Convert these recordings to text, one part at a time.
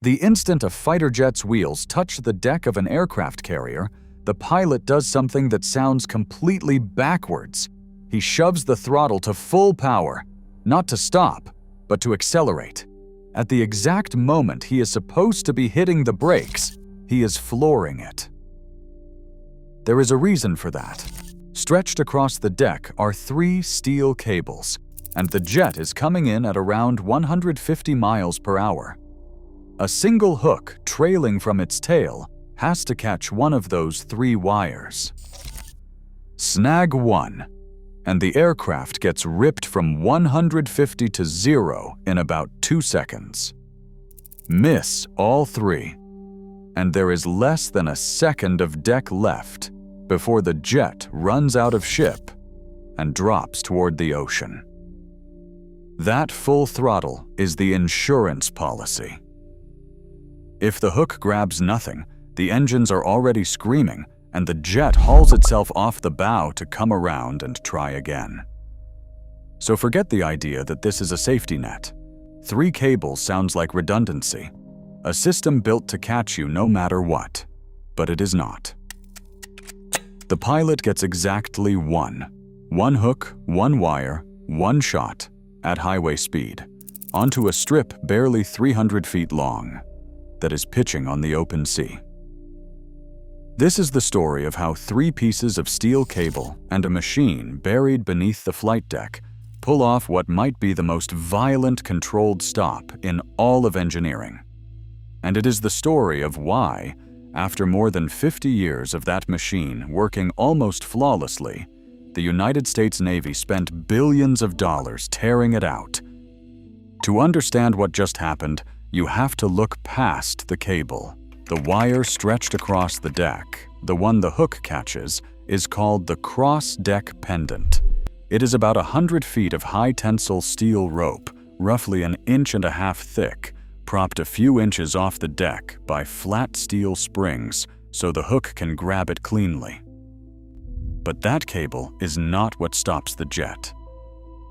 The instant a fighter jet's wheels touch the deck of an aircraft carrier, the pilot does something that sounds completely backwards. He shoves the throttle to full power, not to stop, but to accelerate. At the exact moment he is supposed to be hitting the brakes, he is flooring it. There is a reason for that. Stretched across the deck are 3 steel cables, and the jet is coming in at around 150 miles per hour. A single hook trailing from its tail has to catch one of those 3 wires. Snag one, and the aircraft gets ripped from 150 to 0 in about 2 seconds. Miss all 3, and there is less than a second of deck left before the jet runs out of ship and drops toward the ocean. That full throttle is the insurance policy. If the hook grabs nothing, the engines are already screaming, and the jet hauls itself off the bow to come around and try again. So forget the idea that this is a safety net. 3 cables sounds like redundancy, a system built to catch you no matter what, but it is not. The pilot gets exactly one hook, 1 wire, 1 shot, at highway speed, onto a strip barely 300 feet long that is pitching on the open sea. This is the story of how 3 pieces of steel cable and a machine buried beneath the flight deck pull off what might be the most violent controlled stop in all of engineering. And it is the story of why, after more than 50 years of that machine working almost flawlessly, the United States Navy spent billions of dollars tearing it out. To understand what just happened, you have to look past the cable. The wire stretched across the deck, the one the hook catches, is called the cross-deck pendant. It is about 100 feet of high-tensile steel rope, roughly 1.5 inches thick, propped a few inches off the deck by flat steel springs so the hook can grab it cleanly. But that cable is not what stops the jet.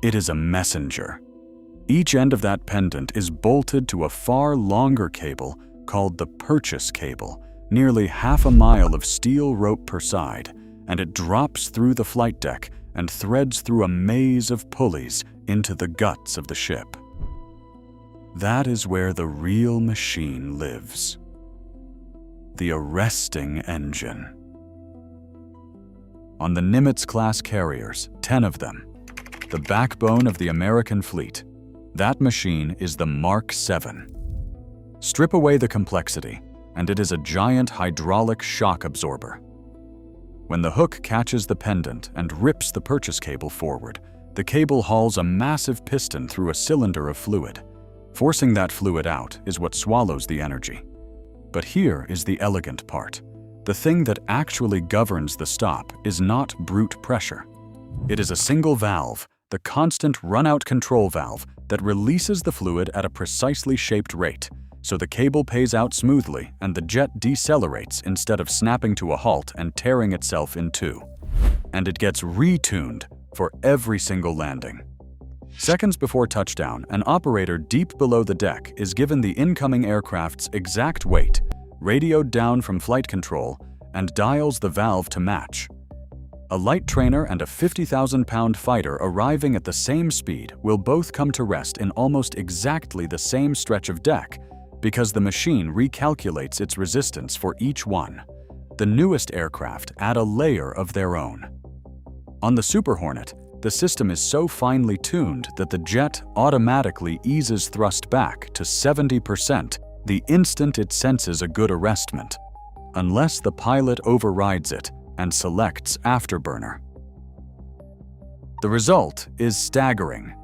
It is a messenger. Each end of that pendant is bolted to a far longer cable called the purchase cable, nearly 1/2 mile of steel rope per side, and it drops through the flight deck and threads through a maze of pulleys into the guts of the ship. That is where the real machine lives. The arresting engine. On the Nimitz-class carriers, 10 of them, the backbone of the American fleet, that machine is the Mark 7. Strip away the complexity, and it is a giant hydraulic shock absorber. When the hook catches the pendant and rips the purchase cable forward, the cable hauls a massive piston through a cylinder of fluid. Forcing that fluid out is what swallows the energy. But here is the elegant part. The thing that actually governs the stop is not brute pressure. It is a single valve, the constant run-out control valve, that releases the fluid at a precisely shaped rate, so the cable pays out smoothly and the jet decelerates instead of snapping to a halt and tearing itself in 2. And it gets retuned for every single landing. Seconds before touchdown, an operator deep below the deck is given the incoming aircraft's exact weight, radioed down from flight control, and dials the valve to match. A light trainer and a 50,000-pound fighter arriving at the same speed will both come to rest in almost exactly the same stretch of deck because the machine recalculates its resistance for each one. The newest aircraft add a layer of their own. On the Super Hornet, the system is so finely tuned that the jet automatically eases thrust back to 70% the instant it senses a good arrestment, unless the pilot overrides it and selects afterburner. The result is staggering.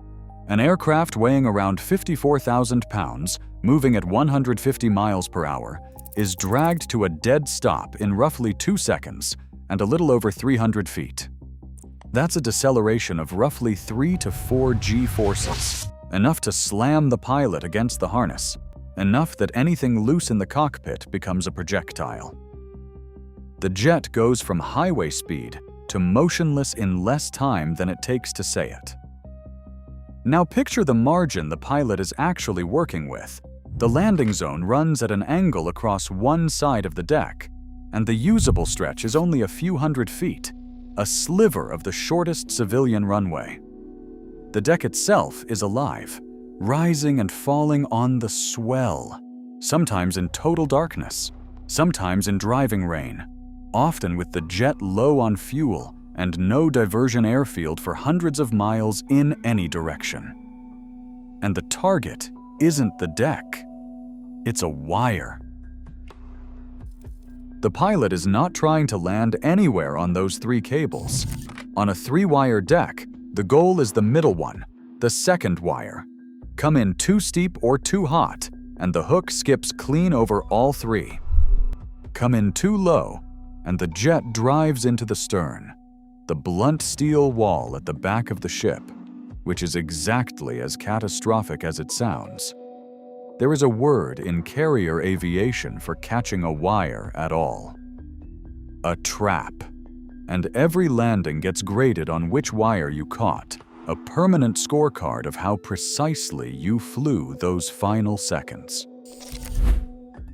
An aircraft weighing around 54,000 pounds, moving at 150 miles per hour, is dragged to a dead stop in roughly 2 seconds and a little over 300 feet. That's a deceleration of roughly 3 to 4 G-forces, enough to slam the pilot against the harness, enough that anything loose in the cockpit becomes a projectile. The jet goes from highway speed to motionless in less time than it takes to say it. Now picture the margin the pilot is actually working with. The landing zone runs at an angle across one side of the deck, and the usable stretch is only a few hundred feet, a sliver of the shortest civilian runway. The deck itself is alive, rising and falling on the swell, sometimes in total darkness, sometimes in driving rain, often with the jet low on fuel and no diversion airfield for hundreds of miles in any direction. And the target isn't the deck, it's a wire. The pilot is not trying to land anywhere on those 3 cables. On a 3-wire deck, the goal is the middle one, the second wire. Come in too steep or too hot, and the hook skips clean over all 3. Come in too low, and the jet drives into the stern, the blunt steel wall at the back of the ship, which is exactly as catastrophic as it sounds. There is a word in carrier aviation for catching a wire at all: a trap. And every landing gets graded on which wire you caught, a permanent scorecard of how precisely you flew those final seconds.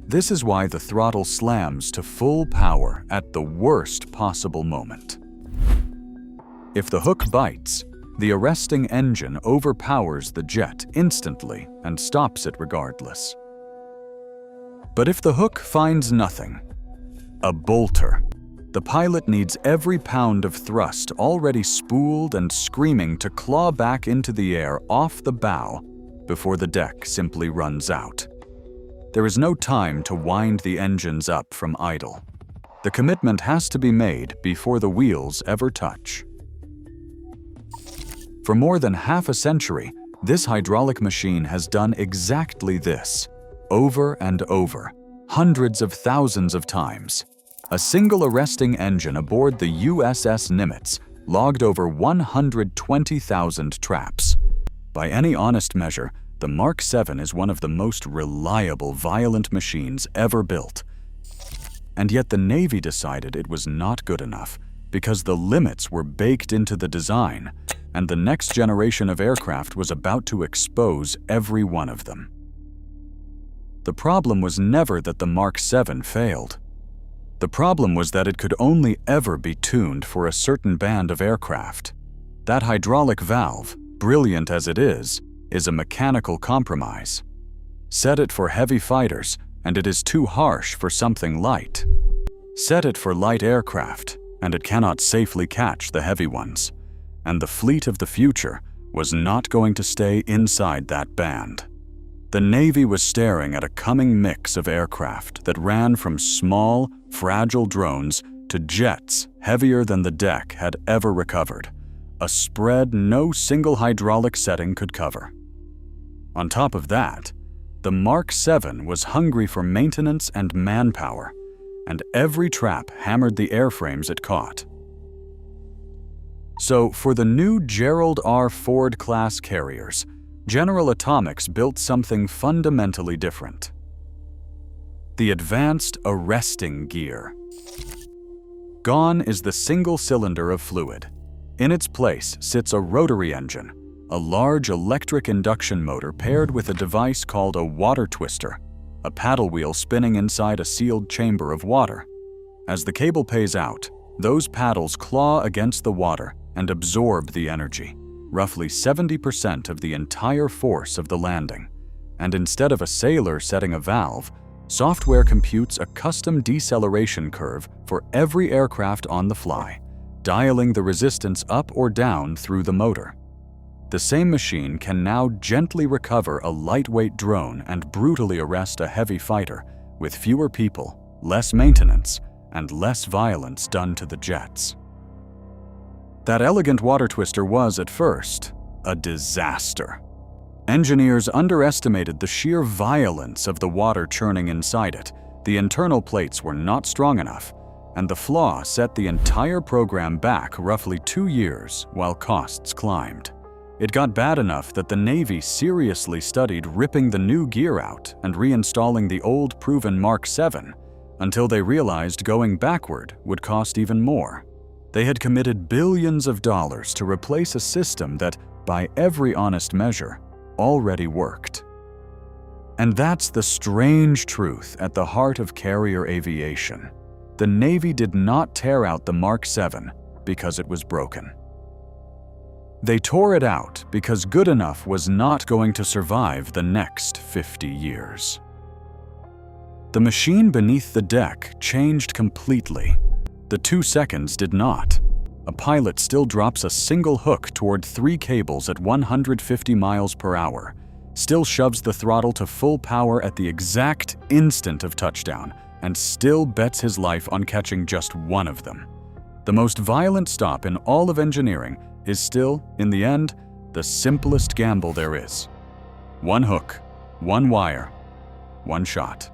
This is why the throttle slams to full power at the worst possible moment. If the hook bites, the arresting engine overpowers the jet instantly and stops it regardless. But if the hook finds nothing, a bolter, the pilot needs every pound of thrust already spooled and screaming to claw back into the air off the bow before the deck simply runs out. There is no time to wind the engines up from idle. The commitment has to be made before the wheels ever touch. For more than half a century, this hydraulic machine has done exactly this, over and over, hundreds of thousands of times. A single arresting engine aboard the USS Nimitz logged over 120,000 traps. By any honest measure, the Mark 7 is one of the most reliable violent machines ever built. And yet the Navy decided it was not good enough because the limits were baked into the design, and the next generation of aircraft was about to expose every one of them. The problem was never that the Mark 7 failed. The problem was that it could only ever be tuned for a certain band of aircraft. That hydraulic valve, brilliant as it is a mechanical compromise. Set it for heavy fighters, and it is too harsh for something light. Set it for light aircraft, and it cannot safely catch the heavy ones. And the fleet of the future was not going to stay inside that band. The Navy was staring at a coming mix of aircraft that ran from small, fragile drones to jets heavier than the deck had ever recovered, a spread no single hydraulic setting could cover. On top of that, the Mark 7 was hungry for maintenance and manpower, and every trap hammered the airframes it caught. So, for the new Gerald R. Ford-class carriers, General Atomics built something fundamentally different: the Advanced Arresting Gear. Gone is the single cylinder of fluid. In its place sits a rotary engine, a large electric induction motor paired with a device called a water twister, a paddle wheel spinning inside a sealed chamber of water. As the cable pays out, those paddles claw against the water and absorb the energy, roughly 70% of the entire force of the landing. And instead of a sailor setting a valve, software computes a custom deceleration curve for every aircraft on the fly, dialing the resistance up or down through the motor. The same machine can now gently recover a lightweight drone and brutally arrest a heavy fighter with fewer people, less maintenance, and less violence done to the jets. That elegant water twister was, at first, a disaster. Engineers underestimated the sheer violence of the water churning inside it. The internal plates were not strong enough, and the flaw set the entire program back roughly 2 years while costs climbed. It got bad enough that the Navy seriously studied ripping the new gear out and reinstalling the old proven Mark 7, until they realized going backward would cost even more. They had committed billions of dollars to replace a system that, by every honest measure, already worked. And that's the strange truth at the heart of carrier aviation. The Navy did not tear out the Mark 7 because it was broken. They tore it out because good enough was not going to survive the next 50 years. The machine beneath the deck changed completely. The 2 seconds did not. A pilot still drops a single hook toward 3 cables at 150 miles per hour, still shoves the throttle to full power at the exact instant of touchdown, and still bets his life on catching just one of them. The most violent stop in all of engineering is still, in the end, the simplest gamble there is. 1 hook, 1 wire, 1 shot.